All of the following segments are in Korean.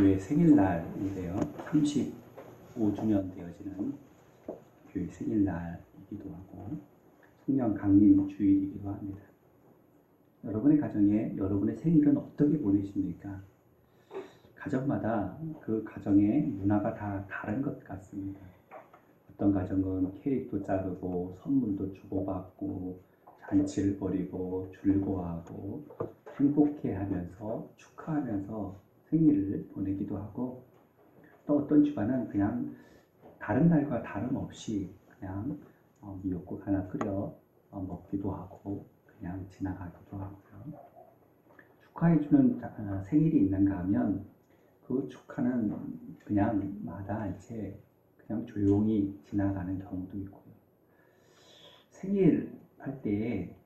교회 생일날인데요. 35주년 되어지는 교회 생일날이기도 하고 성령 강림 주일이기도 합니다. 여러분의 가정에 여러분의 생일은 어떻게 보내십니까? 가정마다 그 가정의 문화가 다 다른 것 같습니다. 어떤 가정은 케이크도 자르고 선물도 주고받고 잔치를 벌이고 즐거워하고 행복해하면서 축하하면서 생일을 보내기도 하고, 또 어떤 집안은 그냥 다른 날과 다름없이 그냥 미역국 하나 끓여 먹기도 하고 그냥 지나가기도 하고요. 축하해주는 생일이 있는가 하면 그 축하는 그냥 마다 이제 그냥 조용히 지나가는 경우도 있고요. 생일 할 때에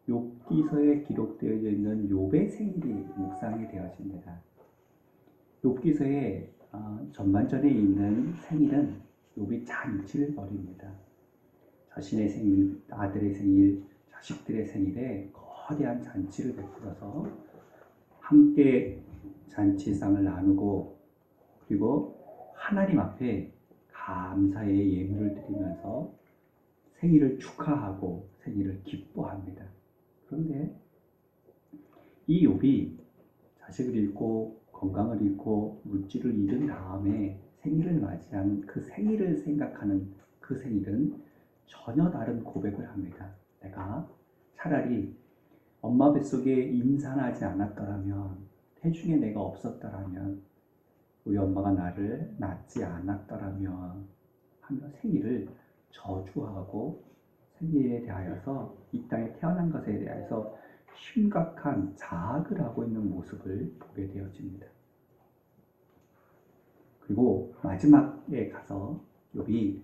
욥기서에 기록되어 있는 욥의 생일이 묵상이 되어집니다. 욥기서에 전반전에 있는 생일은 욥이 잔치를 벌입니다. 자신의 생일, 아들의 생일, 자식들의 생일에 거대한 잔치를 베풀어서 함께 잔치상을 나누고, 그리고 하나님 앞에 감사의 예물을 드리면서 생일을 축하하고 생일을 기뻐합니다. 그런데 이 욥이 자식을 잃고 건강을 잃고 물질을 잃은 다음에 생일을 맞이한 그 생일을 생각하는 그 생일은 전혀 다른 고백을 합니다. 내가 차라리 엄마 뱃속에 임산하지 않았더라면, 태중에 내가 없었더라면, 우리 엄마가 나를 낳지 않았더라면 하며 생일을 저주하고 생일에 대하여서, 이 땅에 태어난 것에 대해서 심각한 자학을 하고 있는 모습을 보게 되어집니다. 그리고 마지막에 가서 욥이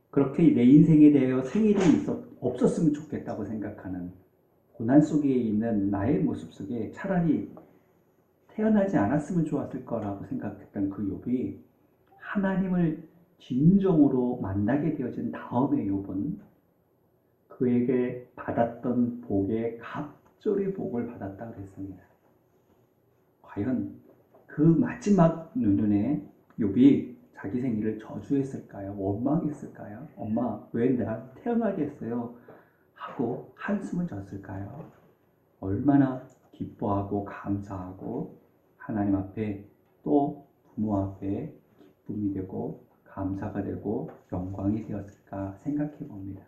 그렇게 내 인생에 대하여 생일이 없었으면 좋겠다고 생각하는, 고난 속에 있는 나의 모습 속에 차라리 태어나지 않았으면 좋았을 거라고 생각했던 그 욥이 하나님을 진정으로 만나게 되어진 다음에 욥은 그에게 받았던 복에 갑절의 복을 받았다고 했습니다. 과연 그 마지막 노년에 욥이 자기 생일을 저주했을까요? 원망했을까요? 엄마, 왜 내가 태어나게 했어요? 하고 한숨을 졌을까요? 얼마나 기뻐하고 감사하고 하나님 앞에, 또 부모 앞에 기쁨이 되고 감사가 되고 영광이 되었을까 생각해 봅니다.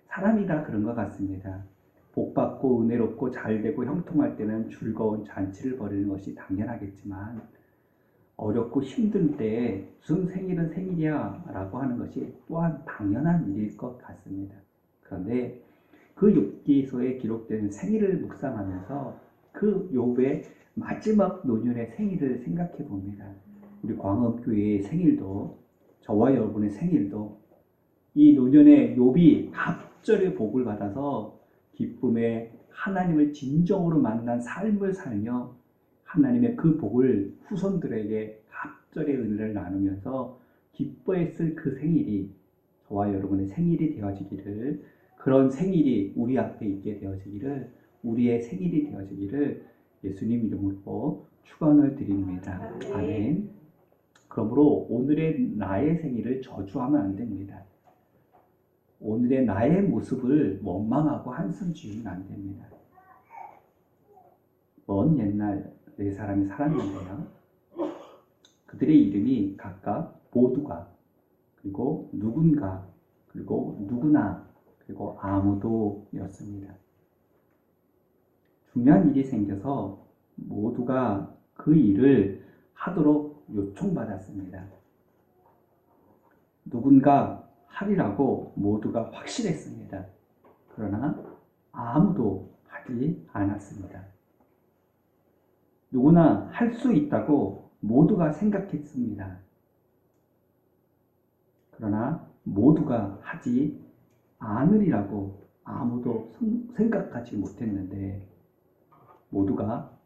사람이 다 그런 것 같습니다. 복받고 은혜롭고 잘되고 형통할 때는 즐거운 잔치를 벌이는 것이 당연하겠지만, 어렵고 힘든 때에 무슨 생일은 생일이야 라고 하는 것이 또한 당연한 일일 것 같습니다. 그런데 그 욥기서에 기록된 생일을 묵상하면서 그 욥의 마지막 노년의 생일을 생각해 봅니다. 우리 광업교회의 생일도, 저와 여러분의 생일도 이 노년의 욥이 갑절의 복을 받아서 기쁨에 하나님을 진정으로 만난 삶을 살며 하나님의 그 복을 후손들에게 갑절의 은혜를 나누면서 기뻐했을 그 생일이 저와 여러분의 생일이 되어지기를, 그런 생일이 우리 앞에 있게 되어지기를, 우리의 생일이 되어지기를 예수님 이름으로 축원을 드립니다. 아멘. 그러므로 오늘의 나의 생일을 저주하면 안 됩니다. 오늘의 나의 모습을 원망하고 한숨 지으면 안 됩니다. 먼 옛날 네 사람이 살았는데요. 그들의 이름이 각각 모두가, 그리고 누군가, 그리고 누구나, 그리고 아무도 였습니다. 중요한 일이 생겨서 모두가 그 일을 하도록 요청받았습니다. 누군가 하리라고 모두가 확실했습니다. 그러나 아무도 하지 않았습니다. 누구나 할 수 있다고 모두가 생각했습니다. 그러나 모두가 하지 않으리라고 아무도 생각하지 못했는데, 모두가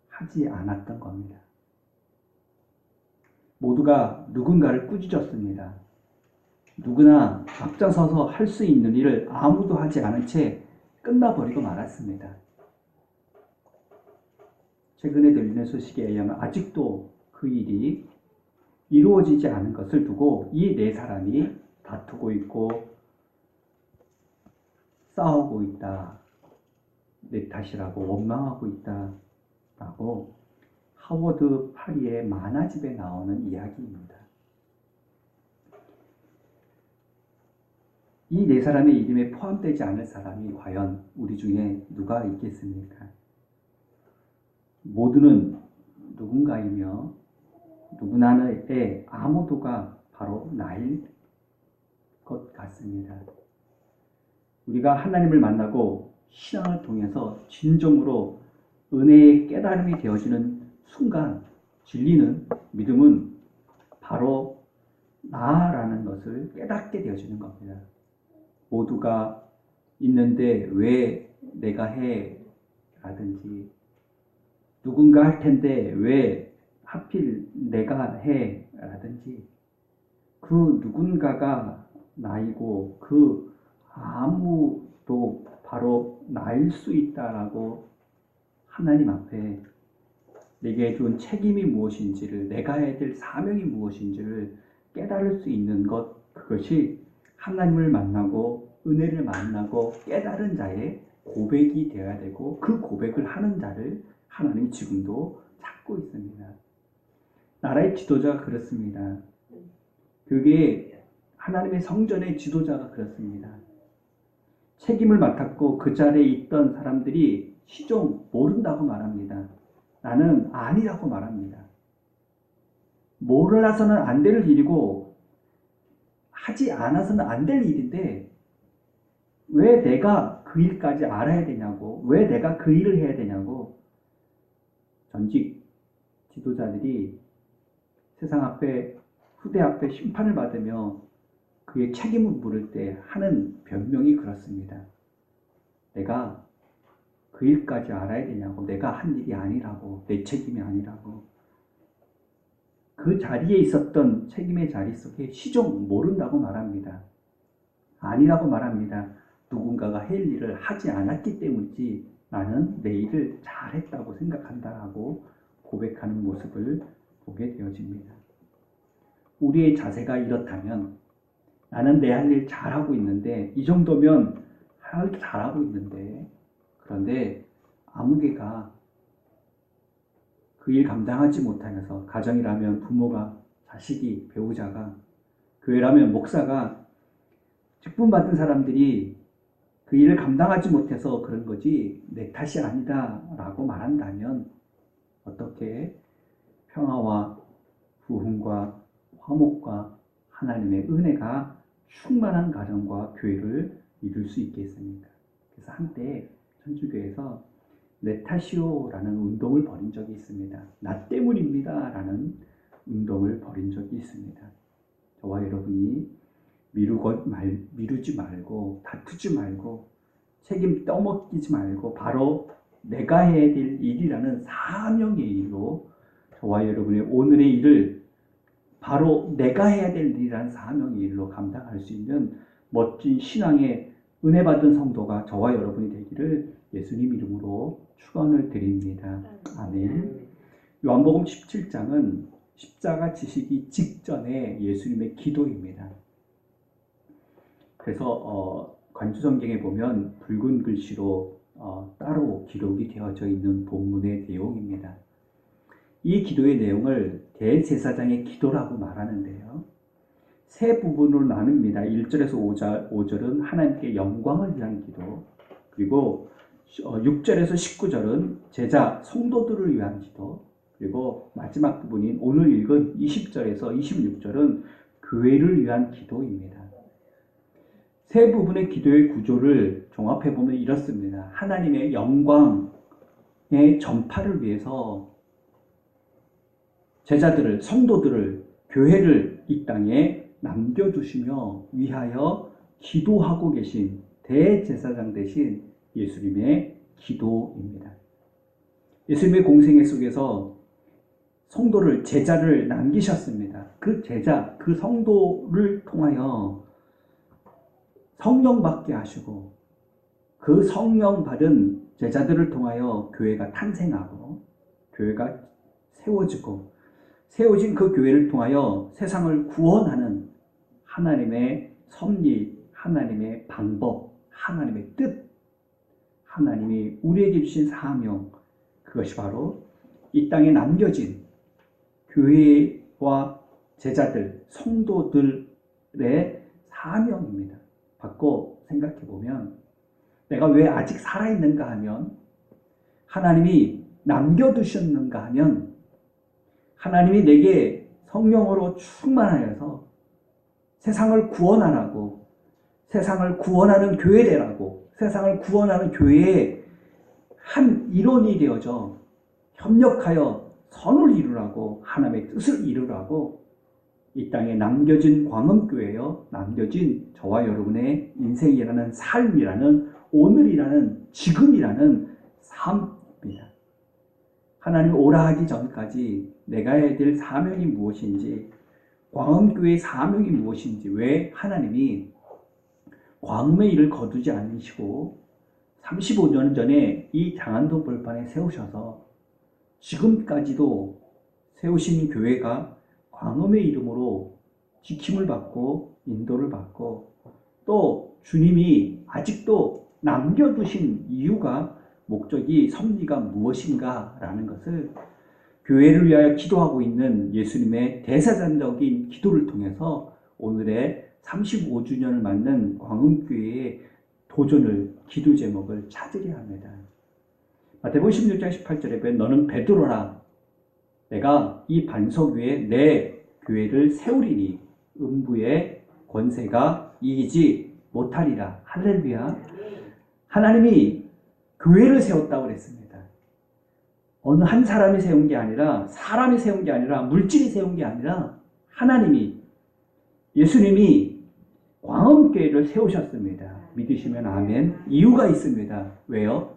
하지 않았던 겁니다. 모두가 누군가를 꾸짖었습니다. 누구나 앞장서서 할 수 있는 일을 아무도 하지 않은 채 끝나버리고 말았습니다. 최근에 들리는 소식에 의하면 아직도 그 일이 이루어지지 않은 것을 두고 이 네 사람이 다투고 있고 싸우고 있다. 내 탓이라고 원망하고 있다라고 하워드 파리의 만화집에 나오는 이야기입니다. 이 네 사람의 이름에 포함되지 않을 사람이 과연 우리 중에 누가 있겠습니까? 모두는 누군가이며 누구나의 아무도가 바로 나일 것 같습니다. 우리가 하나님을 만나고 신앙을 통해서 진정으로 은혜의 깨달음이 되어지는 순간 진리는 믿음은 바로 나라는 것을 깨닫게 되어지는 겁니다. 모두가 있는데 왜 내가 해? 라든지 누군가 할 텐데 왜 하필 내가 해? 라든지 그 누군가가 나이고 그 아무도 바로 나일 수 있다라고 하나님 앞에 내게 준 책임이 무엇인지를, 내가 해야 될 사명이 무엇인지를 깨달을 수 있는 것, 그것이 하나님을 만나고 은혜를 만나고 깨달은 자의 고백이 되어야 되고 그 고백을 하는 자를 하나님이 지금도 찾고 있습니다. 나라의 지도자가 그렇습니다. 그게 하나님의 성전의 지도자가 그렇습니다. 책임을 맡았고 그 자리에 있던 사람들이 시종 모른다고 말합니다. 나는 아니라고 말합니다. 몰라서는 안 될 일이고 하지 않아서는 안 될 일인데 왜 내가 그 일까지 알아야 되냐고, 왜 내가 그 일을 해야 되냐고 전직 지도자들이 세상 앞에, 후대 앞에 심판을 받으며 그의 책임을 물을 때 하는 변명이 그렇습니다. 내가 그 일까지 알아야 되냐고, 내가 한 일이 아니라고, 내 책임이 아니라고. 그 자리에 있었던 책임의 자리 속에 시종 모른다고 말합니다. 아니라고 말합니다. 누군가가 할 일을 하지 않았기 때문이지 나는 내 일을 잘했다고 생각한다라고 고백하는 모습을 보게 되어집니다. 우리의 자세가 이렇다면 나는 내 할 일 잘하고 있는데 이 정도면 할 일 잘하고 있는데 그런데 아무개가 그 일 감당하지 못하면서 가정이라면 부모가, 자식이, 배우자가, 교회라면 목사가, 직분 받은 사람들이 그 일을 감당하지 못해서 그런 거지 내 탓이 아니다 라고 말한다면 어떻게 평화와 부흥과 화목과 하나님의 은혜가 충만한 가정과 교회를 이룰 수 있겠습니까? 그래서 한때 천주교에서 내 탓이오라는 운동을 벌인 적이 있습니다. 나 때문입니다 라는 운동을 벌인 적이 있습니다. 저와 여러분이 미루지 말고 다투지 말고 책임 떠먹이지 말고 바로 내가 해야 될 일이라는 사명의 일로 저와 여러분의 오늘의 일을 바로 내가 해야 될 일이라는 사명의 일로 감당할 수 있는 멋진 신앙의 은혜 받은 성도가 저와 여러분이 되기를 예수님 이름으로 축원을 드립니다. 아멘. 요한복음 17장은 십자가 지시기 직전에 예수님의 기도입니다. 그래서 관주성경에 보면 붉은 글씨로 따로 기록이 되어져 있는 본문의 내용입니다. 이 기도의 내용을 대제사장의 기도라고 말하는데요. 세 부분으로 나눕니다. 1절에서 5절은 하나님께 영광을 위한 기도, 그리고 6절에서 19절은 제자, 성도들을 위한 기도, 그리고 마지막 부분인 오늘 읽은 20절에서 26절은 교회를 위한 기도입니다. 세 부분의 기도의 구조를 종합해보면 이렇습니다. 하나님의 영광의 전파를 위해서 제자들을, 성도들을, 교회를 이 땅에 남겨두시며 위하여 기도하고 계신 대제사장 되신 예수님의 기도입니다. 예수님의 공생애 속에서 성도를, 제자를 남기셨습니다. 그 제자, 그 성도를 통하여 성령 받게 하시고 그 성령 받은 제자들을 통하여 교회가 탄생하고 교회가 세워진 그 교회를 통하여 세상을 구원하는 하나님의 섭리, 하나님의 방법, 하나님의 뜻, 하나님이 우리에게 주신 사명, 그것이 바로 이 땅에 남겨진 교회와 제자들, 성도들의 사명입니다. 바꿔 생각해 보면 내가 왜 아직 살아있는가 하면, 하나님이 남겨두셨는가 하면, 하나님이 내게 성령으로 충만하여서 세상을 구원하라고, 세상을 구원하는 교회 되라고, 세상을 구원하는 교회의 한 일원이 되어져 협력하여 선을 이루라고, 하나님의 뜻을 이루라고 이 땅에 남겨진 광음교회여, 남겨진 저와 여러분의 인생이라는 삶이라는, 오늘이라는, 지금이라는 삶입니다. 하나님이 오라 하기 전까지 내가 해야 될 사명이 무엇인지, 광음교회의 사명이 무엇인지, 왜 하나님이 광음의 일을 거두지 않으시고 35년 전에 이 장안동 벌판에 세우셔서 지금까지도 세우신 교회가 광음의 이름으로 지킴을 받고 인도를 받고, 또 주님이 아직도 남겨두신 이유가, 목적이, 섭리가 무엇인가라는 것을 교회를 위하여 기도하고 있는 예수님의 대사전적인 기도를 통해서 오늘의 35주년을 맞는 광음교회의 도전을, 기도 제목을 찾으려 합니다. 마태복음 16장 18절에 보면 너는 베드로라, 내가 이 반석 위에 내 교회를 세우리니 음부의 권세가 이기지 못하리라. 할렐루야. 하나님이 교회를 세웠다고 그랬습니다. 어느 한 사람이 세운 게 아니라, 사람이 세운 게 아니라, 물질이 세운 게 아니라, 하나님이, 예수님이 광음교회를 세우셨습니다. 믿으시면 아멘. 이유가 있습니다. 왜요?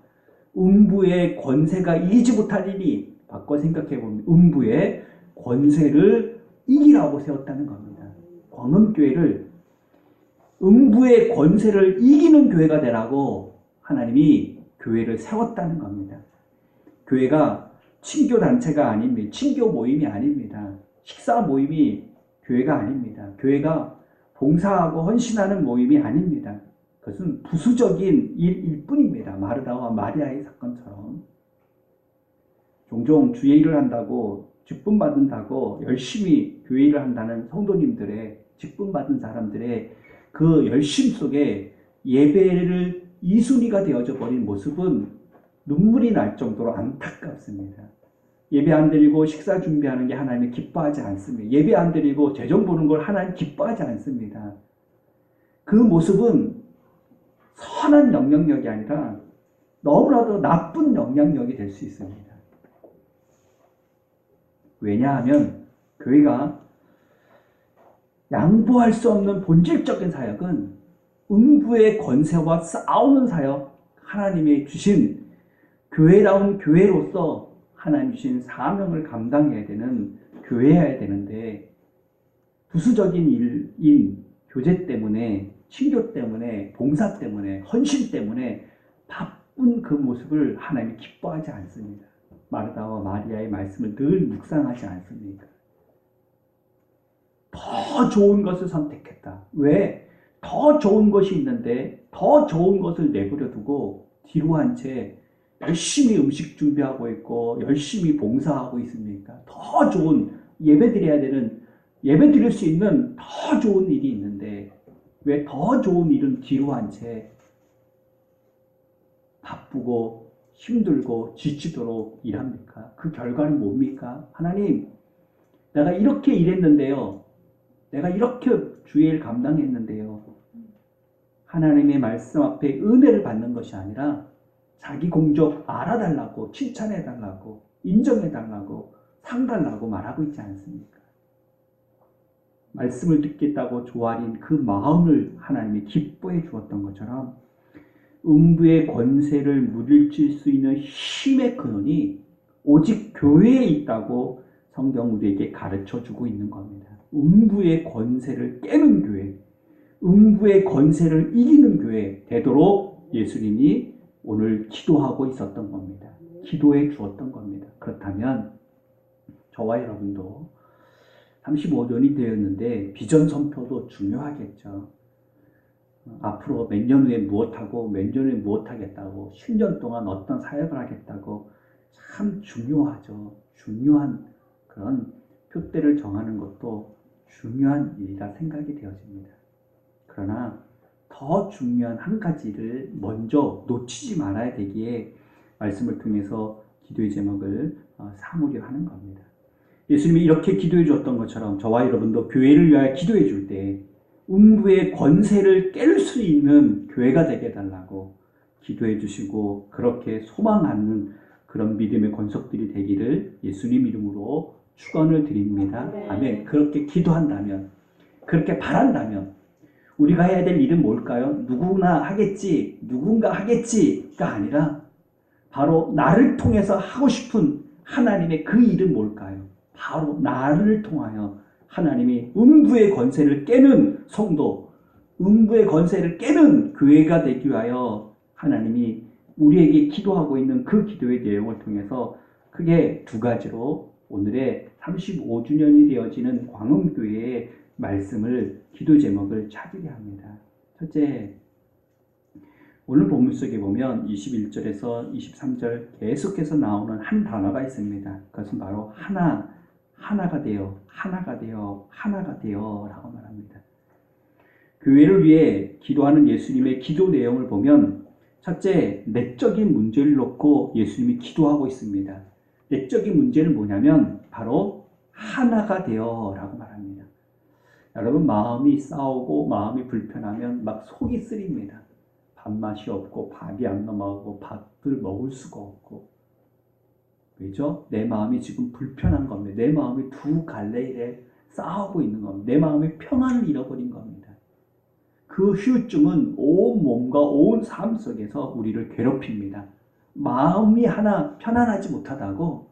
음부의 권세가 이기지 못하리니, 바꿔 생각해 보면 음부의 권세를 이기라고 세웠다는 겁니다. 광음교회를, 음부의 권세를 이기는 교회가 되라고 하나님이 교회를 세웠다는 겁니다. 교회가 친교 단체가 아닙니다. 친교 모임이 아닙니다. 식사 모임이 교회가 아닙니다. 교회가 봉사하고 헌신하는 모임이 아닙니다. 그것은 부수적인 일일 뿐입니다. 마르다와 마리아의 사건처럼. 종종 주의 일을 한다고, 직분 받는다고 열심히 교회 일을 한다는 성도님들의, 직분 받은 사람들의 그 열심 속에 예배를 이순위가 되어져 버린 모습은 눈물이 날 정도로 안타깝습니다. 예배 안 드리고 식사 준비하는 게 하나님이 기뻐하지 않습니다. 예배 안 드리고 재정 보는 걸 하나님 기뻐하지 않습니다. 그 모습은 선한 영향력이 아니라 너무나도 나쁜 영향력이 될 수 있습니다. 왜냐하면 교회가 양보할 수 없는 본질적인 사역은 음부의 권세와 싸우는 사역, 하나님이 주신 교회다운 교회로서 하나님 주신 사명을 감당해야 되는 교회여야 되는데, 부수적인 일인 교제 때문에, 친교 때문에, 봉사 때문에, 헌신 때문에 바쁜 그 모습을 하나님이 기뻐하지 않습니다. 마르다와 마리아의 말씀을 늘 묵상하지 않습니까? 더 좋은 것을 선택했다. 왜? 더 좋은 것이 있는데 더 좋은 것을 내버려 두고 뒤로 한 채 열심히 음식 준비하고 있고 열심히 봉사하고 있습니까? 더 좋은, 예배 드려야 되는, 예배 드릴 수 있는 더 좋은 일이 있는데 왜 더 좋은 일은 뒤로 한 채 바쁘고 힘들고 지치도록 일합니까? 그 결과는 뭡니까? 하나님, 내가 이렇게 일했는데요, 내가 이렇게 주의 일 감당했는데요, 하나님의 말씀 앞에 은혜를 받는 것이 아니라 자기 공적 알아달라고, 칭찬해달라고, 인정해달라고, 상달라고 말하고 있지 않습니까? 말씀을 듣겠다고 조아린 그 마음을 하나님이 기뻐해 주었던 것처럼 음부의 권세를 물리칠 수 있는 힘의 근원이 오직 교회에 있다고 성경 우리에게 가르쳐주고 있는 겁니다. 음부의 권세를 깨는 교회, 음부의 권세를 이기는 교회 되도록 예수님이 오늘 기도하고 있었던 겁니다. 기도해 주었던 겁니다. 그렇다면 저와 여러분도 35년이 되었는데 비전 선표도 중요하겠죠. 앞으로 몇 년 후에 무엇하고 몇 년 후에 무엇하겠다고 10년 동안 어떤 사역을 하겠다고 참 중요하죠. 중요한 그런 표대를 정하는 것도 중요한 일이라 생각이 되어집니다. 그러나 더 중요한 한 가지를 먼저 놓치지 말아야 되기에 말씀을 통해서 기도의 제목을 삼으려 하는 겁니다. 예수님이 이렇게 기도해 주었던 것처럼 저와 여러분도 교회를 위하여 기도해 줄 때 음부의 권세를 깰 수 있는 교회가 되게 해달라고 기도해 주시고 그렇게 소망하는 그런 믿음의 권속들이 되기를 예수님 이름으로 축원을 드립니다. 아멘. 그렇게 기도한다면, 그렇게 바란다면 우리가 해야 될 일은 뭘까요? 누구나 하겠지, 누군가 하겠지가 아니라 바로 나를 통해서 하고 싶은 하나님의 그 일은 뭘까요? 바로 나를 통하여 하나님이 음부의 권세를 깨는 성도, 음부의 권세를 깨는 교회가 되기 위하여 하나님이 우리에게 기도하고 있는 그 기도의 내용을 통해서 크게 두 가지로 오늘의 35주년이 되어지는 광음교회의 말씀을, 기도 제목을 찾으려 합니다. 첫째, 오늘 본문 속에 보면 21절에서 23절 계속해서 나오는 한 단어가 있습니다. 그것은 바로 하나가 되어, 하나가 되어, 하나가 되어 라고 말합니다. 교회를 위해 기도하는 예수님의 기도 내용을 보면 첫째, 내적인 문제를 놓고 예수님이 기도하고 있습니다. 내적인 문제는 뭐냐면 바로 하나가 되어 라고 말합니다. 여러분, 마음이 싸우고 마음이 불편하면 막 속이 쓰립니다. 밥맛이 없고 밥이 안 넘어가고 밥을 먹을 수가 없고. 왜죠? 내 마음이 지금 불편한 겁니다. 내 마음이 두 갈래에 싸우고 있는 겁니다. 내 마음의 평안을 잃어버린 겁니다. 그 후유증은 온 몸과 온 삶 속에서 우리를 괴롭힙니다. 마음이 하나 편안하지 못하다고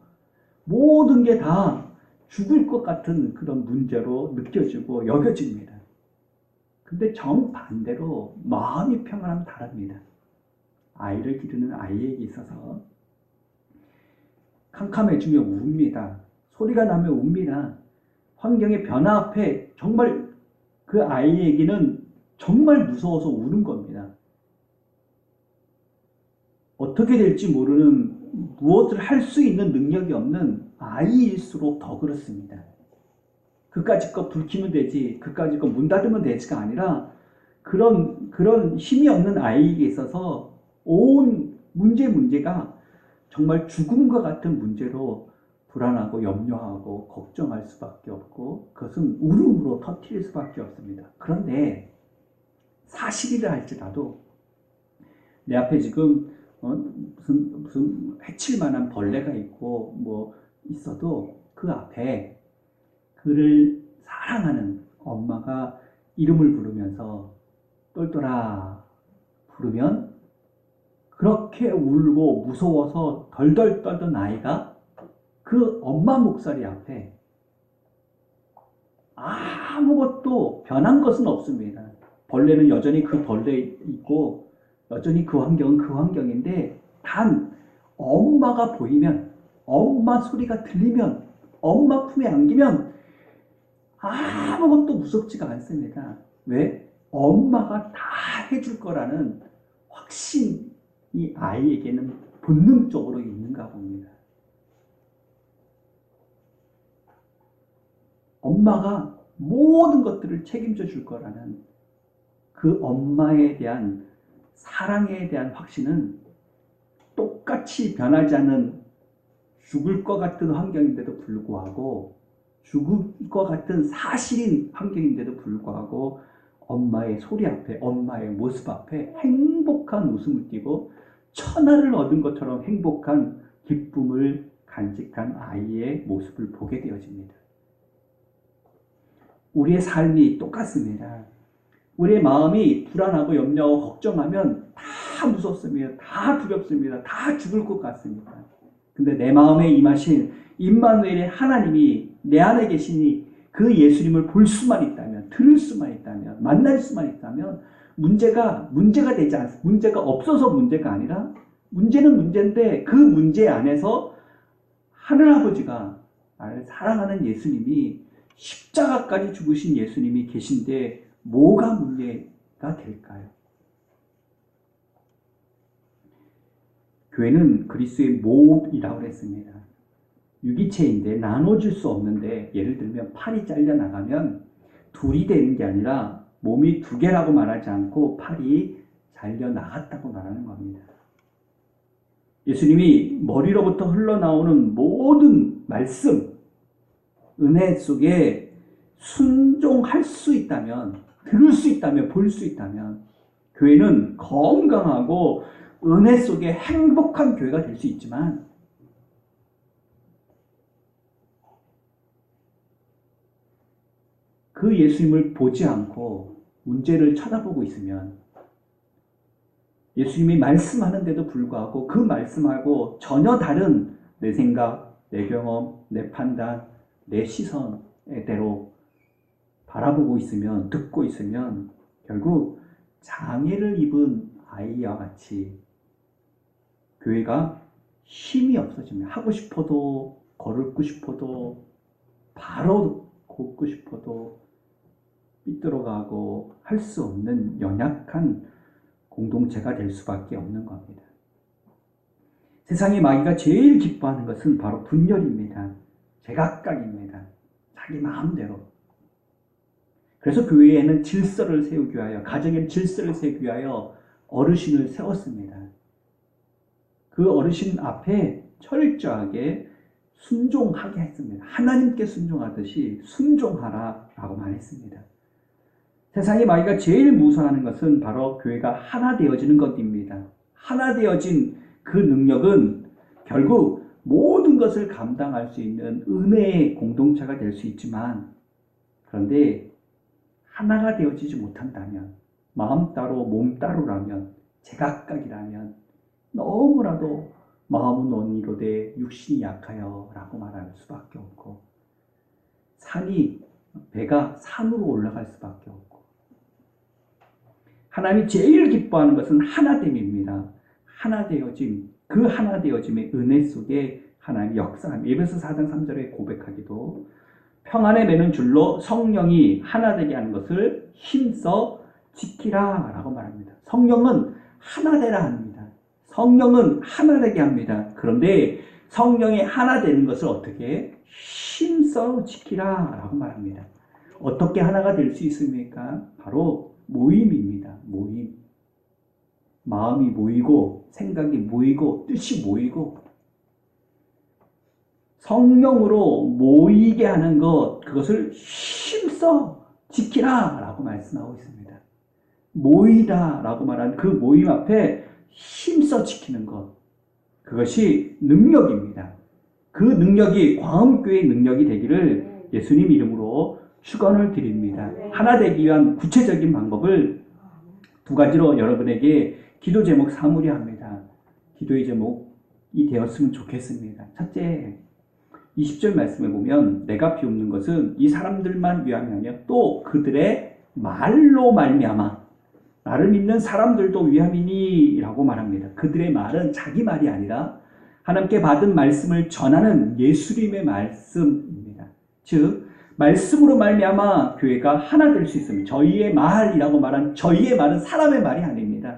모든 게 다 죽을 것 같은 그런 문제로 느껴지고 여겨집니다. 근데 정반대로 마음이 평안하면 다릅니다. 아이를 기르는 아이에게 있어서 캄캄해지면 웁니다. 소리가 나면 웁니다. 환경의 변화 앞에 정말 그 아이에게는 정말 무서워서 우는 겁니다. 어떻게 될지 모르는 무엇을 할 수 있는 능력이 없는 아이일수록 더 그렇습니다. 그까짓 거 불 켜면 되지, 그까짓 거 문 닫으면 되지가 아니라 그런 힘이 없는 아이에게 있어서 온 문제가 정말 죽음과 같은 문제로 불안하고 염려하고 걱정할 수밖에 없고 그것은 울음으로 터뜨릴 수밖에 없습니다. 그런데 사실이라 할지라도 내 앞에 지금 무슨 해칠 만한 벌레가 있고 뭐 있어도 그 앞에 그를 사랑하는 엄마가 이름을 부르면서 똘똘아 부르면 그렇게 울고 무서워서 덜덜 떨던 아이가 그 엄마 목소리 앞에 아무것도 변한 것은 없습니다. 벌레는 여전히 그 벌레 있고 여전히 그 환경은 그 환경인데 단 엄마가 보이면, 엄마 소리가 들리면, 엄마 품에 안기면 아무것도 무섭지가 않습니다. 왜? 엄마가 다 해줄 거라는 확신이 아이에게는 본능적으로 있는가 봅니다. 엄마가 모든 것들을 책임져 줄 거라는 그 엄마에 대한 사랑에 대한 확신은 똑같이 변하지 않는 죽을 것 같은 환경인데도 불구하고, 죽을 것 같은 사실인 환경인데도 불구하고 엄마의 소리 앞에, 엄마의 모습 앞에 행복한 웃음을 띠고 천하를 얻은 것처럼 행복한 기쁨을 간직한 아이의 모습을 보게 되어집니다. 우리의 삶이 똑같습니다. 우리의 마음이 불안하고 염려하고 걱정하면 다 무섭습니다. 다 두렵습니다. 다 죽을 것 같습니다. 근데 내 마음에 임하신 임마누엘의 하나님이 내 안에 계시니 그 예수님을 볼 수만 있다면, 들을 수만 있다면, 만날 수만 있다면 문제가 되지 않습니다. 문제가 없어서 문제가 아니라 문제는 문제인데 그 문제 안에서 하늘아버지가 나를 사랑하는 예수님이 십자가까지 죽으신 예수님이 계신데 뭐가 문제가 될까요? 교회는 그리스도의 몸이라고 했습니다. 유기체인데 나눠줄 수 없는데, 예를 들면 팔이 잘려나가면 둘이 되는 게 아니라 몸이 두 개라고 말하지 않고 팔이 잘려나갔다고 말하는 겁니다. 예수님이 머리로부터 흘러나오는 모든 말씀, 은혜 속에 순종할 수 있다면, 들을 수 있다면, 볼 수 있다면 교회는 건강하고 은혜 속에 행복한 교회가 될 수 있지만, 그 예수님을 보지 않고 문제를 쳐다보고 있으면, 예수님이 말씀하는데도 불구하고 그 말씀하고 전혀 다른 내 생각, 내 경험, 내 판단, 내 시선대로 바라보고 있으면, 듣고 있으면 결국 장애를 입은 아이와 같이 교회가 힘이 없어지면, 하고 싶어도, 걸고 싶어도, 바로 걷고 싶어도 삐뚤어가고 할 수 없는 연약한 공동체가 될 수밖에 없는 겁니다. 세상의 마귀가 제일 기뻐하는 것은 바로 분열입니다. 제각각입니다. 자기 마음대로. 그래서 교회에는 질서를 세우기 위하여, 가정에는 질서를 세우기 위하여 어르신을 세웠습니다. 그 어르신 앞에 철저하게 순종하게 했습니다. 하나님께 순종하듯이 순종하라라고 말했습니다. 세상의 마귀가 제일 무서워하는 것은 바로 교회가 하나 되어지는 것입니다. 하나 되어진 그 능력은 결국 모든 것을 감당할 수 있는 은혜의 공동체가 될 수 있지만, 그런데 하나가 되어지지 못한다면, 마음 따로 몸 따로라면, 제각각이라면 너무나도 마음은 원이로되 육신이 약하여 라고 말할 수밖에 없고, 배가 산으로 올라갈 수밖에 없고, 하나님이 제일 기뻐하는 것은 하나됨입니다. 하나되어짐, 그 하나되어짐의 은혜 속에 하나님이 역사합니다. 에베소 4장 3절에 고백하기도, 평안에 매는 줄로 성령이 하나되게 하는 것을 힘써 지키라 라고 말합니다. 성령은 하나되라 합니다. 성령은 하나되게 합니다. 그런데 성령이 하나되는 것을 어떻게? 힘써 지키라 라고 말합니다. 어떻게 하나가 될 수 있습니까? 바로 모임입니다. 모임. 마음이 모이고, 생각이 모이고, 뜻이 모이고, 성령으로 모이게 하는 것, 그것을 힘써 지키라 라고 말씀하고 있습니다. 모이다 라고 말한 그 모임 앞에 힘써 지키는 것, 그것이 능력입니다. 그 능력이 광음교회의 능력이 되기를 예수님 이름으로 축원을 드립니다. 하나 되기 위한 구체적인 방법을 두 가지로 여러분에게 기도 제목 사무려 합니다. 기도의 제목이 되었으면 좋겠습니다. 첫째, 20절 말씀에 보면 내가 비웃는 것은 이 사람들만 위함이며 또 그들의 말로 말미암아 나를 믿는 사람들도 위함이니 라고 말합니다. 그들의 말은 자기 말이 아니라 하나님께 받은 말씀을 전하는 예수님의 말씀입니다. 즉 말씀으로 말미암아 교회가 하나 될 수 있습니다. 저희의 말이라고 말한 저희의 말은 사람의 말이 아닙니다.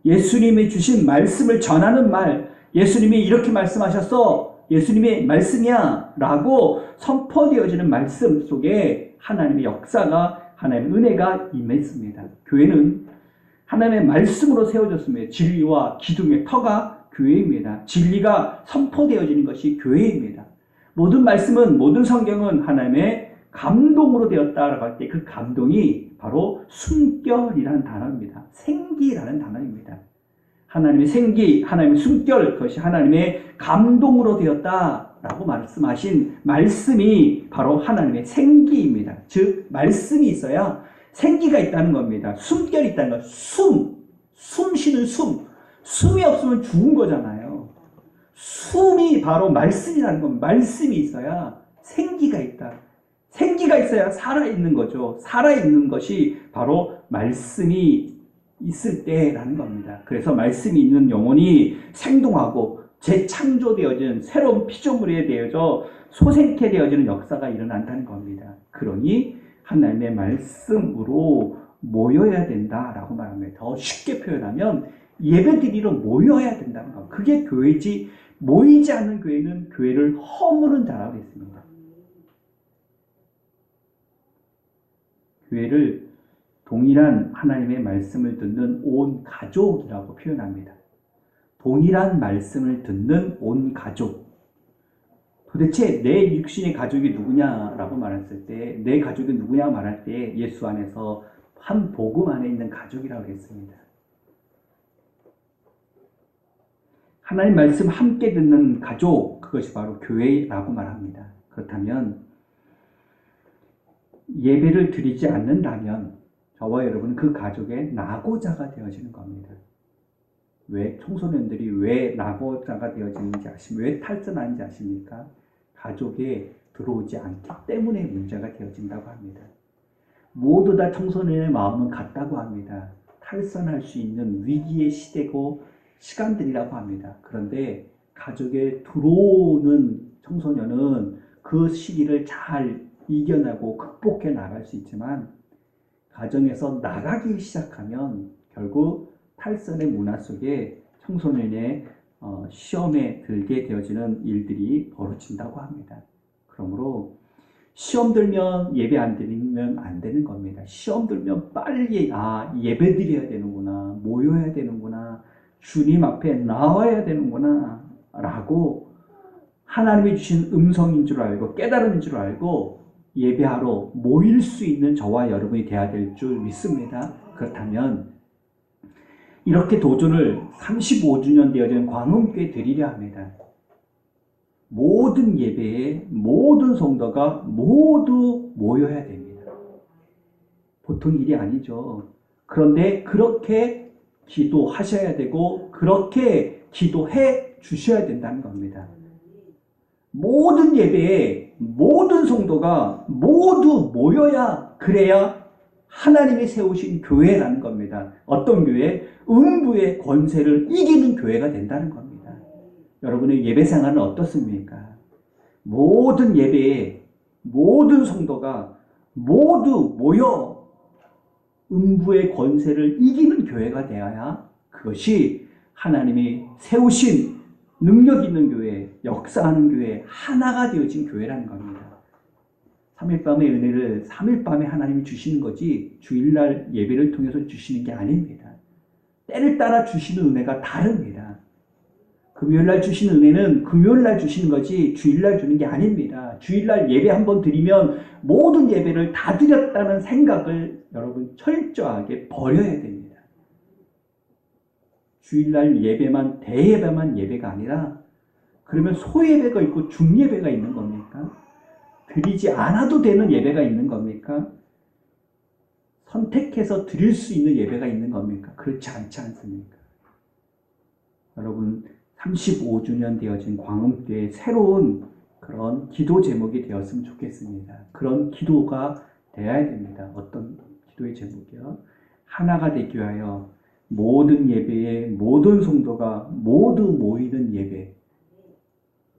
예수님이 주신 말씀을 전하는 말, 예수님이 이렇게 말씀하셨어, 예수님의 말씀이야 라고 선포되어지는 말씀 속에 하나님의 역사가, 하나님의 은혜가 임했습니다. 교회는 하나님의 말씀으로 세워졌습니다. 진리와 기둥의 터가 교회입니다. 진리가 선포되어지는 것이 교회입니다. 모든 말씀은, 모든 성경은 하나님의 감동으로 되었다라고 할 때 그 감동이 바로 숨결이라는 단어입니다. 생기라는 단어입니다. 하나님의 생기, 하나님의 숨결, 그것이 하나님의 감동으로 되었다라고 말씀하신 말씀이 바로 하나님의 생기입니다. 즉 말씀이 있어야 생기가 있다는 겁니다. 숨결이 있다는 것. 숨 쉬는 숨이 없으면 죽은 거잖아요. 숨이 바로 말씀이라는 겁니다. 말씀이 있어야 생기가 있다. 생기가 있어야 살아있는 거죠. 살아있는 것이 바로 말씀이 있을 때라는 겁니다. 그래서 말씀이 있는 영혼이 생동하고 재창조되어지는 새로운 피조물에 되어져 소생케 되어지는 역사가 일어난다는 겁니다. 그러니 하나님의 말씀으로 모여야 된다라고 말합니다. 더 쉽게 표현하면 예배드리러 모여야 된다는 겁니다. 그게 교회지, 모이지 않는 교회는 교회를 허무는 자라고 했습니다. 교회를 동일한 하나님의 말씀을 듣는 온 가족이라고 표현합니다. 동일한 말씀을 듣는 온 가족. 도대체 내 육신의 가족이 누구냐라고 말했을 때, 내 가족이 누구냐 말할 때 예수 안에서 한 복음 안에 있는 가족이라고 했습니다. 하나님 말씀 함께 듣는 가족, 그것이 바로 교회라고 말합니다. 그렇다면 예배를 드리지 않는다면 저와 여러분은 그 가족의 낙오자가 되어지는 겁니다. 왜 청소년들이 왜 낙오자가 되어지는지 아십니까? 왜 탈선하는지 아십니까? 가족에 들어오지 않기 때문에 문제가 되어진다고 합니다. 모두 다 청소년의 마음은 같다고 합니다. 탈선할 수 있는 위기의 시대고 시간들이라고 합니다. 그런데 가족에 들어오는 청소년은 그 시기를 잘 이겨내고 극복해 나갈 수 있지만 가정에서 나가기 시작하면 결국 탈선의 문화 속에 청소년의 시험에 들게 되어지는 일들이 벌어진다고 합니다. 그러므로 시험 들면 예배 안 드리면 안 되는 겁니다. 시험 들면 빨리 예배 드려야 되는구나, 모여야 되는구나, 주님 앞에 나와야 되는구나 라고 하나님이 주신 음성인 줄 알고 깨달음인 줄 알고 예배하러 모일 수 있는 저와 여러분이 되어야 될 줄 믿습니다. 그렇다면 이렇게 도전을 35주년 되어진 광음교회 드리려 합니다. 모든 예배에 모든 성도가 모두 모여야 됩니다. 보통 일이 아니죠. 그런데 그렇게 기도하셔야 되고 그렇게 기도해 주셔야 된다는 겁니다. 모든 예배에 모든 성도가 모두 모여야 그래야 하나님이 세우신 교회라는 겁니다. 어떤 교회? 음부의 권세를 이기는 교회가 된다는 겁니다. 여러분의 예배 생활은 어떻습니까? 모든 예배에 모든 성도가 모두 모여 음부의 권세를 이기는 교회가 되어야 그것이 하나님이 세우신 능력 있는 교회, 역사하는 교회, 하나가 되어진 교회라는 겁니다. 3일 밤의 은혜를 3일 밤에 하나님이 주시는 거지 주일날 예배를 통해서 주시는 게 아닙니다. 때를 따라 주시는 은혜가 다릅니다. 금요일날 주시는 은혜는 금요일날 주시는 거지 주일날 주는 게 아닙니다. 주일날 예배 한번 드리면 모든 예배를 다 드렸다는 생각을 여러분 철저하게 버려야 됩니다. 주일날 예배만 대예배만 예배가 아니라 그러면 소예배가 있고 중예배가 있는 겁니까? 드리지 않아도 되는 예배가 있는 겁니까? 선택해서 드릴 수 있는 예배가 있는 겁니까? 그렇지 않지 않습니까? 여러분 35주년 되어진 광음교회의 새로운 그런 기도 제목이 되었으면 좋겠습니다. 그런 기도가 되어야 됩니다. 어떤 기도의 제목이요? 하나가 되기 위하여 모든 예배에 모든 성도가 모두 모이는 예배.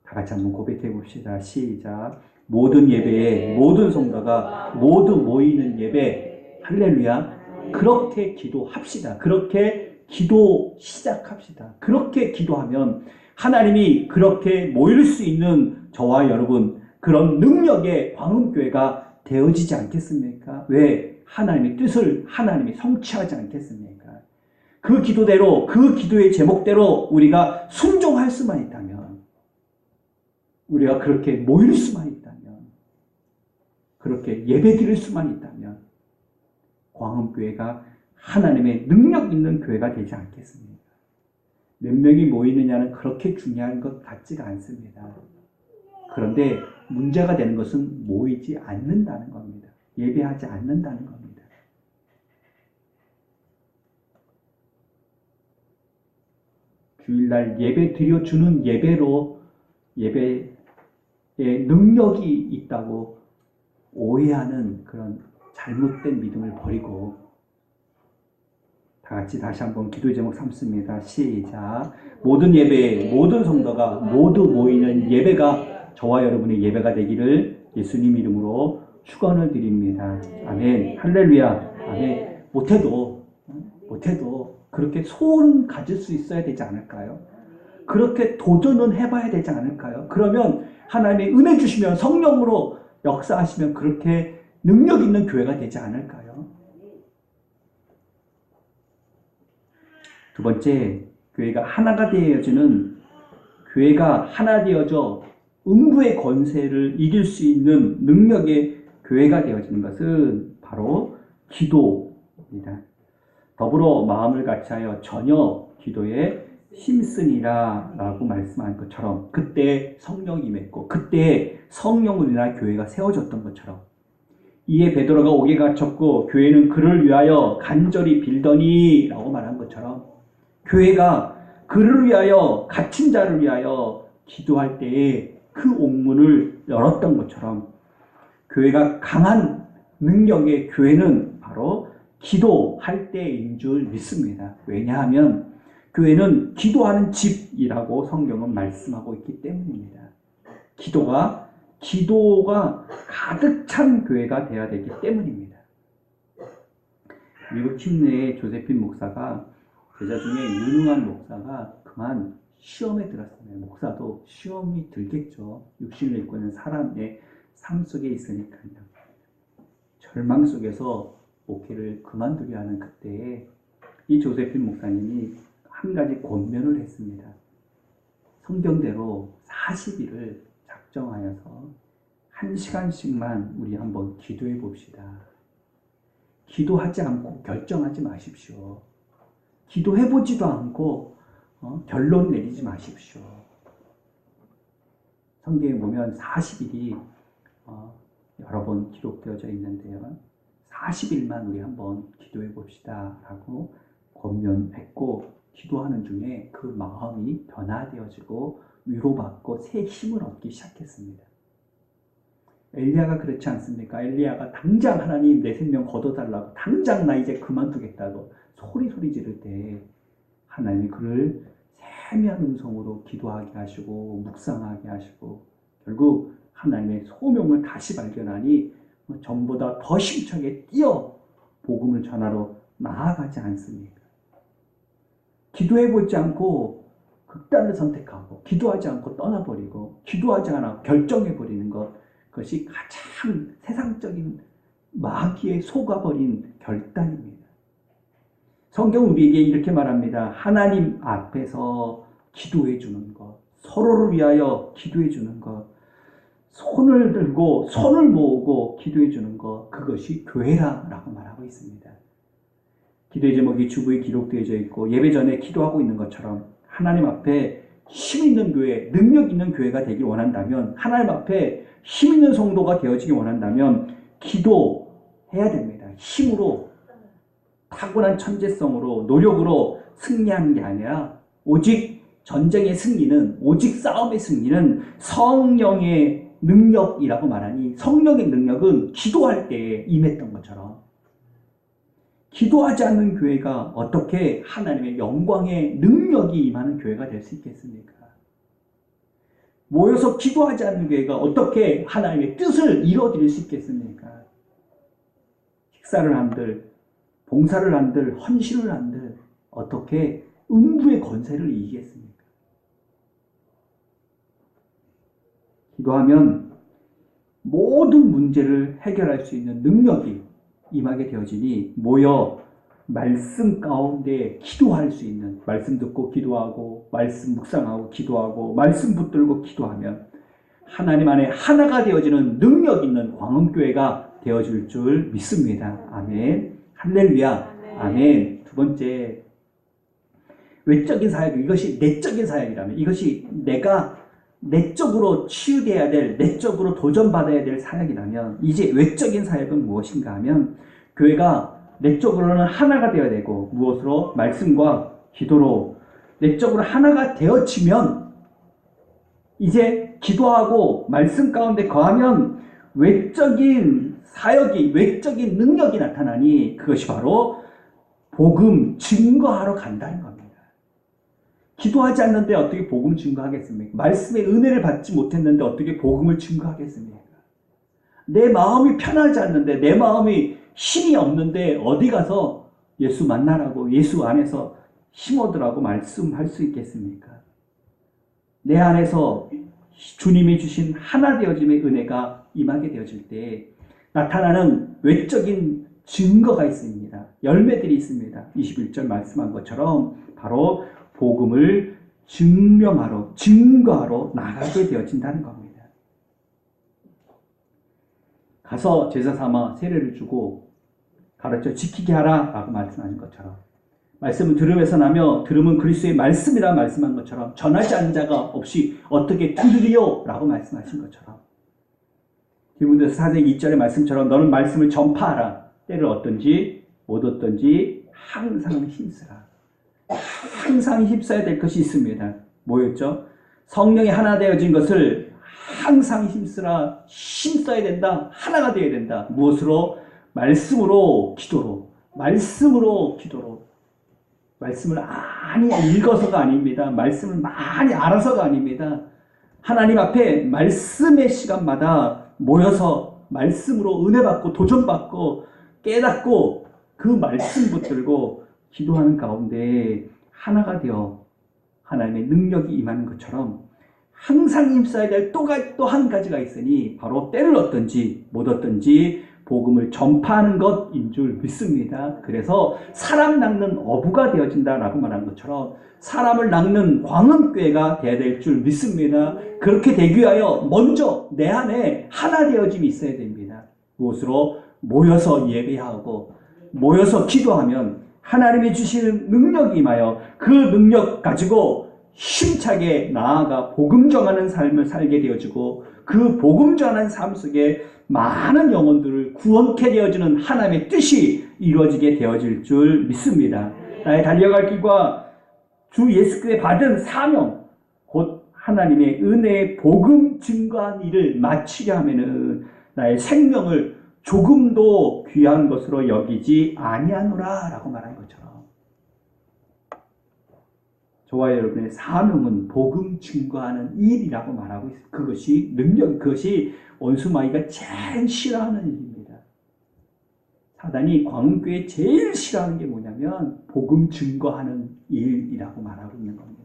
다 같이 한번 고백해 봅시다. 시작. 모든 예배에 모든 성도가 모두 모이는 예배. 할렐루야. 그렇게 기도합시다. 그렇게 기도 시작합시다. 그렇게 기도하면 하나님이 그렇게 모일 수 있는 저와 여러분 그런 능력의 광음교회가 되어지지 않겠습니까? 왜? 하나님의 뜻을 하나님이 성취하지 않겠습니까? 그 기도대로 그 기도의 제목대로 우리가 순종할 수만 있다면 우리가 그렇게 모일 수만 있다면 그렇게 예배드릴 수만 있다면 광음교회가 하나님의 능력 있는 교회가 되지 않겠습니까? 몇 명이 모이느냐는 그렇게 중요한 것 같지가 않습니다. 그런데 문제가 되는 것은 모이지 않는다는 겁니다. 예배하지 않는다는 겁니다. 주일날 예배 드려주는 예배로 예배에 능력이 있다고 오해하는 그런 잘못된 믿음을 버리고 다 같이 다시 한번 기도 제목 삼습니다. 시작. 모든 예배, 모든 성도가 모두 모이는 예배가 저와 여러분의 예배가 되기를 예수님 이름으로 축원을 드립니다. 아멘. 할렐루야. 아멘. 못해도 그렇게 소원 가질 수 있어야 되지 않을까요? 그렇게 도전은 해봐야 되지 않을까요? 그러면 하나님의 은혜 주시면 성령으로 역사하시면 그렇게 능력 있는 교회가 되지 않을까요? 두 번째, 교회가 하나가 되어지는, 교회가 하나 되어져 음부의 권세를 이길 수 있는 능력의 교회가 되어지는 것은 바로 기도입니다. 더불어 마음을 같이하여 전혀 기도에 힘쓰니라 라고 말씀한 것처럼 그때 성령이 임했고 그때 성령으로 인하여 교회가 세워졌던 것처럼 이에 베드로가 옥에 갇혔고 교회는 그를 위하여 간절히 빌더니 라고 말한 것처럼 교회가 그를 위하여 갇힌 자를 위하여 기도할 때에 그 옥문을 열었던 것처럼 교회가 강한 능력의 교회는 바로 기도할 때인 줄 믿습니다. 왜냐하면 교회는 기도하는 집이라고 성경은 말씀하고 있기 때문입니다. 기도가 가득 찬 교회가 되어야 되기 때문입니다. 미국 킴네의 조세핀 목사가 제자 중에 유능한 목사가 그만 시험에 들었습니다. 목사도 시험이 들겠죠. 육신을 입고 있는 사람의 삶 속에 있으니까요. 절망 속에서 목회를 그만두려 하는 그때에 이 조세핀 목사님이 한 가지 권면을 했습니다. 성경대로 40일을 작정하여서 1시간씩만 우리 한번 기도해 봅시다. 기도하지 않고 결정하지 마십시오. 기도해보지도 않고 결론 내리지 마십시오. 성경에 보면 40일이 여러 번 기록되어져 있는데요. 40일만 우리 한번 기도해 봅시다 라고 권면했고 기도하는 중에 그 마음이 변화되어지고 위로받고 새 힘을 얻기 시작했습니다. 엘리야가 그렇지 않습니까? 엘리야가 당장 하나님 내 생명 거둬달라고 당장 나 이제 그만두겠다고 소리 지를 때 하나님이 그를 세미한 음성으로 기도하게 하시고 묵상하게 하시고 결국 하나님의 소명을 다시 발견하니 전보다 더 힘차게 뛰어 복음을 전하러 나아가지 않습니까? 기도해보지 않고 극단을 선택하고 기도하지 않고 떠나버리고 기도하지 않아 결정해버리는 것, 그것이 가장 세상적인 마귀에 속아버린 결단입니다. 성경은 우리에게 이렇게 말합니다. 하나님 앞에서 기도해 주는 것, 서로를 위하여 기도해 주는 것, 손을 들고 손을 모으고 기도해 주는 것, 그것이 교회라고 말하고 있습니다. 기도의 제목이 주부에 기록되어져 있고 예배 전에 기도하고 있는 것처럼 하나님 앞에 힘 있는 교회, 능력 있는 교회가 되길 원한다면, 하나님 앞에 힘 있는 성도가 되어지길 원한다면 기도해야 됩니다. 힘으로, 타고난 천재성으로, 노력으로 승리하는 게 아니라 오직 전쟁의 승리는, 오직 싸움의 승리는 성령의 능력이라고 말하니 성령의 능력은 기도할 때 임했던 것처럼 기도하지 않는 교회가 어떻게 하나님의 영광의 능력이 임하는 교회가 될 수 있겠습니까? 모여서 기도하지 않는 교회가 어떻게 하나님의 뜻을 이루어드릴 수 있겠습니까? 식사를 한들, 봉사를 한들, 헌신을 한들 어떻게 음부의 권세를 이기겠습니까? 기도하면 모든 문제를 해결할 수 있는 능력이 임하게 되어지니 모여 말씀 가운데 기도할 수 있는, 말씀 듣고 기도하고 말씀 묵상하고 기도하고 말씀 붙들고 기도하면 하나님 안에 하나가 되어지는 능력 있는 광음교회가 되어질 줄 믿습니다. 아멘. 할렐루야. 아멘. 두 번째, 외적인 사역, 이것이 내적인 사역이라면, 이것이 내가 내적으로 치유되어야 될, 내적으로 도전받아야 될 사역이라면 이제 외적인 사역은 무엇인가 하면 교회가 내적으로는 하나가 되어야 되고 무엇으로? 말씀과 기도로 내적으로 하나가 되어지면 이제 기도하고 말씀 가운데 거하면 외적인 사역이, 외적인 능력이 나타나니 그것이 바로 복음 증거하러 간다는 겁니다. 기도하지 않는데 어떻게 복음 증거하겠습니까? 말씀의 은혜를 받지 못했는데 어떻게 복음을 증거하겠습니까? 내 마음이 편하지 않는데, 내 마음이 힘이 없는데 어디 가서 예수 만나라고, 예수 안에서 힘 얻으라고 말씀할 수 있겠습니까? 내 안에서 주님이 주신 하나 되어짐의 은혜가 임하게 되어질 때 나타나는 외적인 증거가 있습니다. 열매들이 있습니다. 21절 말씀한 것처럼 바로 복음을 증거하러 나가게 되어진다는 겁니다. 가서 제자 삼아 세례를 주고 가르쳐 지키게 하라 라고 말씀하신 것처럼, 말씀을 들음에서 나며 들음은 그리스도의 말씀이라 말씀한 것처럼, 전하지 않는 자가 없이 어떻게 들으리요 라고 말씀하신 것처럼, 디모데서 4장 2절의 말씀처럼 너는 말씀을 전파하라. 때를 얻든지 못 얻든지 항상 힘쓰라. 항상 힘써야 될 것이 있습니다. 뭐였죠? 성령이 하나 되어진 것을 항상 힘써야 된다. 하나가 되어야 된다. 무엇으로? 말씀으로, 기도로. 말씀을 많이 읽어서가 아닙니다. 말씀을 많이 알아서가 아닙니다. 하나님 앞에 말씀의 시간마다 모여서 말씀으로 은혜받고 도전받고 깨닫고 그 말씀 붙들고 기도하는 가운데 하나가 되어 하나님의 능력이 임하는 것처럼 항상 힘써야 될 또 한 가지가 있으니 바로 때를 얻든지 못 얻든지 복음을 전파하는 것인 줄 믿습니다. 그래서 사람 낚는 어부가 되어진다라고 말한 것처럼 사람을 낚는 광흥교회가 되어야 될 줄 믿습니다. 그렇게 되기 위하여 먼저 내 안에 하나 되어짐이 있어야 됩니다. 무엇으로? 모여서 예배하고 모여서 기도하면 하나님이 주시는 능력이 임하여 그 능력 가지고 힘차게 나아가 복음 전하는 삶을 살게 되어지고 그 복음 전하는 삶 속에 많은 영혼들을 구원케 되어지는 하나님의 뜻이 이루어지게 되어질 줄 믿습니다. 나의 달려갈 길과 주 예수께서 받은 사명, 곧 하나님의 은혜의 복음 증거한 일을 마치려 하면은 나의 생명을 조금도 귀한 것으로 여기지 아니하노라 라고 말한 것처럼 저와 여러분의 사명은 복음 증거하는 일이라고 말하고 있습니다. 그것이 능력, 그것이 원수마귀가 제일 싫어하는 일입니다. 사단이 광교에 제일 싫어하는 게 뭐냐면 복음 증거하는 일이라고 말하고 있는 겁니다.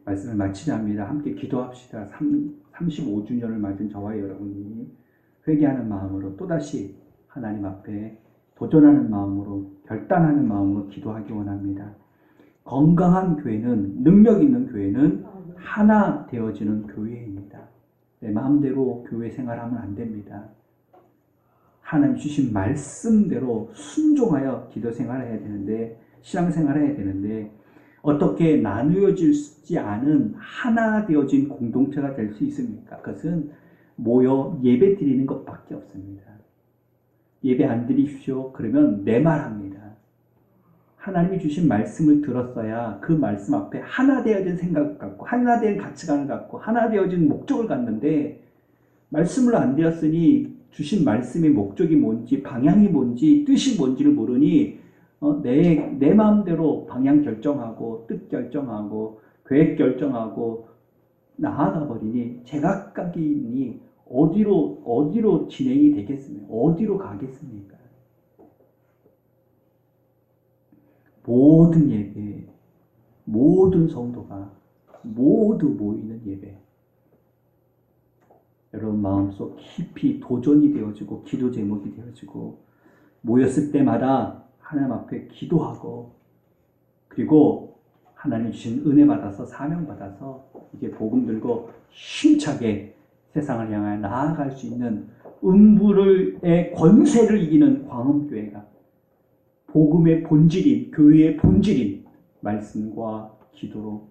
말씀을 마치려 합니다. 함께 기도합시다. 35주년을 맞은 저와 여러분이 회개하는 마음으로 또다시 하나님 앞에 도전하는 마음으로, 결단하는 마음으로 기도하기 원합니다. 건강한 교회는, 능력 있는 교회는 하나 되어지는 교회입니다. 내 마음대로 교회 생활하면 안 됩니다. 하나님 주신 말씀대로 순종하여 기도 생활을 해야 되는데, 신앙생활을 해야 되는데, 어떻게 나누어지지 않은 하나 되어진 공동체가 될 수 있습니까? 그것은 모여 예배 드리는 것밖에 없습니다. 예배 안 드리십시오. 그러면 내 말합니다. 하나님이 주신 말씀을 들었어야 그 말씀 앞에 하나 되어진 생각을 갖고 하나 된 가치관을 갖고 하나 되어진 목적을 갖는데 말씀을 안 드렸으니 주신 말씀의 목적이 뭔지 방향이 뭔지 뜻이 뭔지를 모르니 내 마음대로 방향 결정하고 뜻 결정하고 계획 결정하고 나아가 버리니 제각각이니 어디로 진행이 되겠습니까? 어디로 가겠습니까? 모든 예배, 모든 성도가 모두 모이는 예배. 여러분 마음속 깊이 도전이 되어지고 기도 제목이 되어지고 모였을 때마다 하나님 앞에 기도하고 그리고 하나님 주신 은혜 받아서 사명 받아서 이제 복음 들고 힘차게 세상을 향해 나아갈 수 있는 음부의 권세를 이기는 광음교회가 복음의 본질인, 교회의 본질인 말씀과 기도로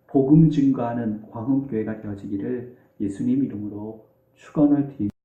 복음 증거하는 광음교회가 되어지기를 예수님 이름으로 축원을 드립니다.